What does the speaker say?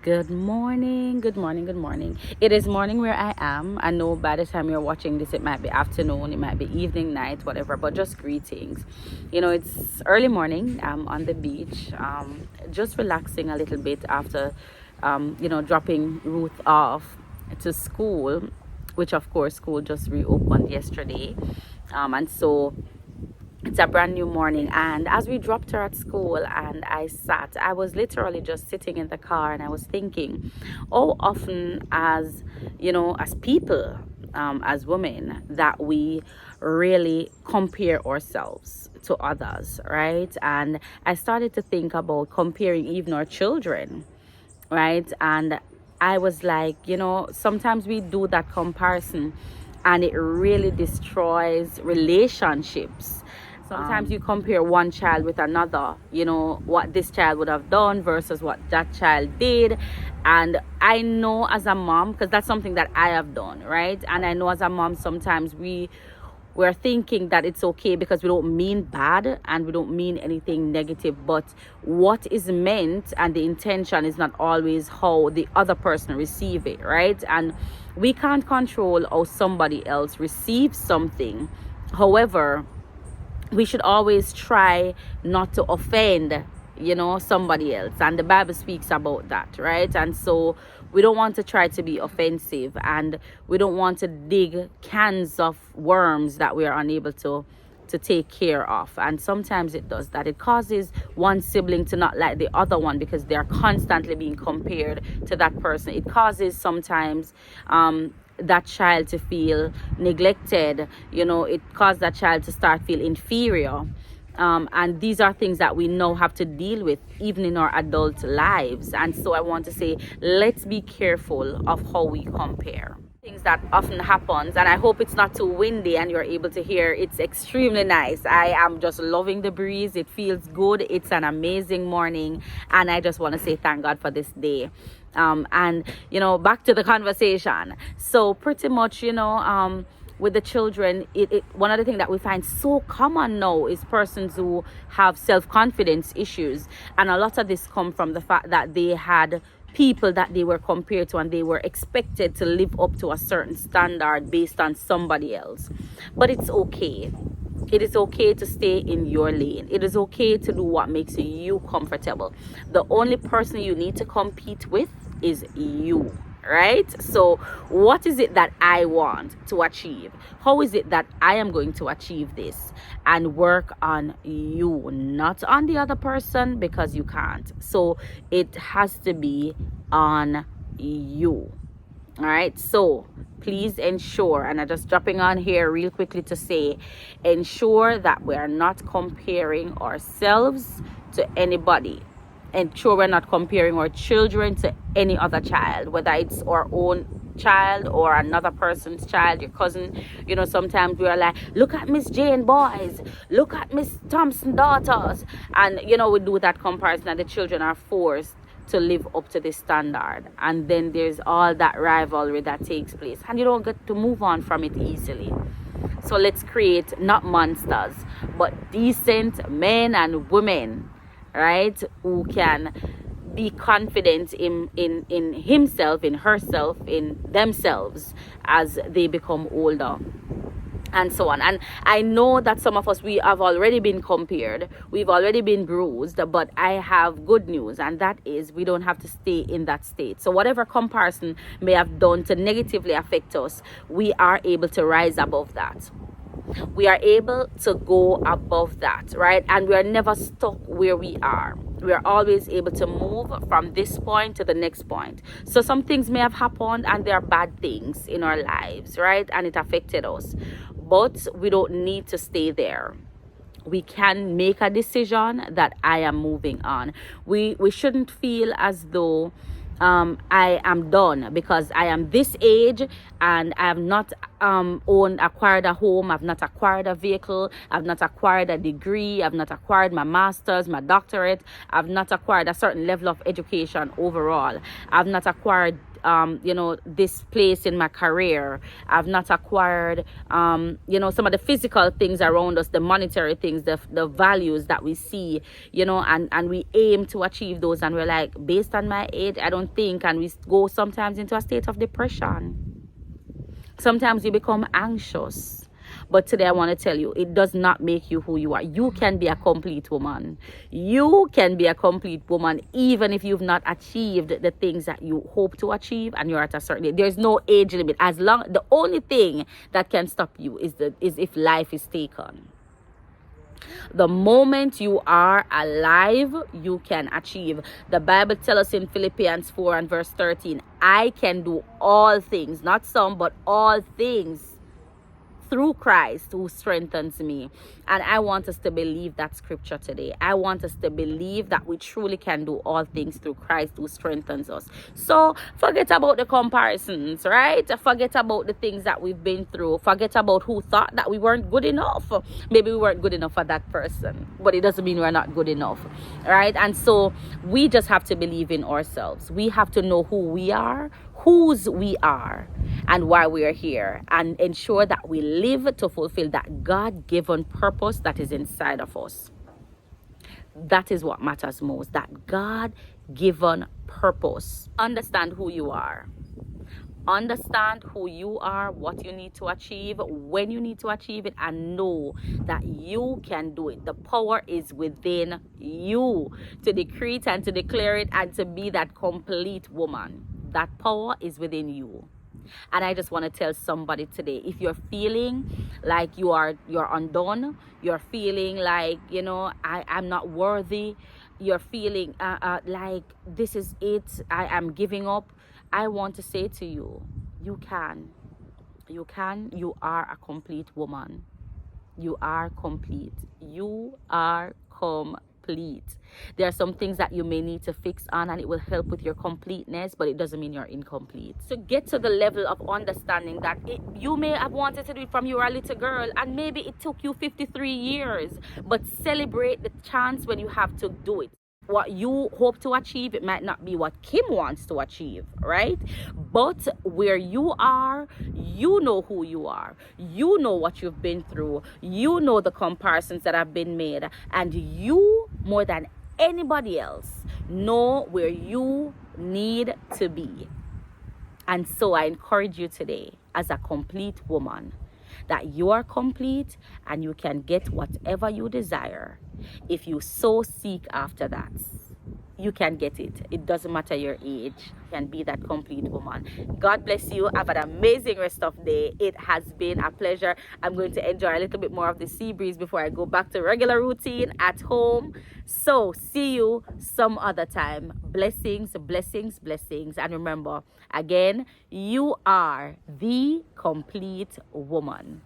Good morning, good morning, good morning. It is morning where I am. I know by the time you're watching this, it might be afternoon, it might be evening, night, whatever, but just greetings. It's early morning. I'm on the beach, just relaxing a little bit after, dropping Ruth off to school, which of course school just reopened yesterday. And so it's a brand new morning, and as we dropped her at school and I was literally just sitting in the car, and I was thinking, oh, often as people, as women, that we really compare ourselves to others, right? And I started to think about comparing even our children, right? And I was like, sometimes we do that comparison and it really destroys relationships. Sometimes you compare one child with another, what this child would have done versus what that child did. And I know as a mom, because that's something that I have done, right? And I know as a mom, sometimes we're thinking that it's okay because we don't mean bad and we don't mean anything negative, but what is meant and the intention is not always how the other person receive it, right? And we can't control how somebody else receives something. However, we should always try not to offend somebody else, and the Bible speaks about that, right? And so we don't want to try to be offensive, and we don't want to dig cans of worms that we are unable to take care of. And sometimes it does that. It causes one sibling to not like the other one because they're constantly being compared to that person. It causes sometimes that child to feel neglected. It caused that child to start feel inferior. And these are things that we now have to deal with even in our adult lives. And so I want to say, let's be careful of how we compare. Things that often happens, and I hope it's not too windy and you're able to hear. It's extremely nice. I am just loving the breeze. It feels good. It's an amazing morning, and I just want to say thank God for this day. And back to the conversation. So pretty much, with the children, one of the things that we find so common now is persons who have self-confidence issues, and a lot of this come from the fact that they had people that they were compared to and they were expected to live up to a certain standard based on somebody else. But it's okay. It is okay to stay in your lane. It is okay to do what makes you comfortable. The only person you need to compete with is you, right? So what is it that I want to achieve? How is it that I am going to achieve this? And work on you, not on the other person, because you can't. So it has to be on you. All right, so please ensure, and I'm just dropping on here real quickly to say, ensure that we are not comparing ourselves to anybody. Ensure we're not comparing our children to any other child, whether it's our own child or another person's child, your cousin. Sometimes we are like, look at Miss Jane boys, look at Miss Thompson daughters, and we do that comparison, and the children are forced to live up to this standard, and then there's all that rivalry that takes place, and you don't get to move on from it easily. So let's create not monsters, but decent men and women, right, who can be confident in himself, in herself, in themselves as they become older, and so on. And I know that some of us, we have already been compared, we've already been bruised, but I have good news, and that is we don't have to stay in that state. So whatever comparison may have done to negatively affect us, we are able to rise above that. We are able to go above that, right? And we are never stuck where we are. We are always able to move from this point to the next point. So some things may have happened, and there are bad things in our lives, right? And it affected us. But we don't need to stay there. We can make a decision that I am moving on. We shouldn't feel as though I am done because I am this age and I have not acquired a home, I've not acquired a vehicle, I've not acquired a degree, I've not acquired my master's, my doctorate, I've not acquired a certain level of education overall, I've not acquired this place in my career, I've not acquired some of the physical things around us, the monetary things, the values that we see, and we aim to achieve those, and we're like, based on my age, I don't think, and we go sometimes into a state of depression. Sometimes you become anxious. But today I want to tell you, it does not make you who you are. You can be a complete woman. You can be a complete woman even if you've not achieved the things that you hope to achieve and you're at a certain age. There's no age limit. The only thing that can stop you is if life is taken. The moment you are alive, you can achieve. The Bible tells us in Philippians 4 and verse 13, I can do all things, not some, but all things through Christ who strengthens me. And I want us to believe that scripture today. I want us to believe that we truly can do all things through Christ who strengthens us. So forget about the comparisons, right? Forget about the things that we've been through. Forget about who thought that we weren't good enough. Maybe we weren't good enough for that person, but it doesn't mean we're not good enough, right? And so we just have to believe in ourselves. We have to know who we are, whose we are, and why we are here, and ensure that we live to fulfill that God-given purpose that is inside of us. That is what matters most, that God-given purpose. Understand who you are. Understand who you are, what you need to achieve, when you need to achieve it, and know that you can do it. The power is within you to decree it and to declare it and to be that complete woman. That power is within you. And I just want to tell somebody today, if you're feeling like you're undone, you're feeling like, I'm not worthy, you're feeling like this is it, I am giving up, I want to say to you, you are a complete woman. You are complete. You are complete. There are some things that you may need to fix on, and it will help with your completeness, but it doesn't mean you're incomplete. So get to the level of understanding that you may have wanted to do it from you were a little girl, and maybe it took you 53 years, but celebrate the chance when you have to do it. What you hope to achieve, it might not be what Kim wants to achieve, right? But where you are, you know who you are. You know what you've been through. You know the comparisons that have been made. And you, more than anybody else, know where you need to be. And so I encourage you today, as a complete woman, that you are complete and you can get whatever you desire. If you so seek after that, you can get it. It doesn't matter your age. You can be that complete woman. God bless you. Have an amazing rest of the day. It has been a pleasure. I'm going to enjoy a little bit more of the sea breeze before I go back to regular routine at home. So see you some other time. Blessings, blessings, blessings. And remember, again, you are the complete woman.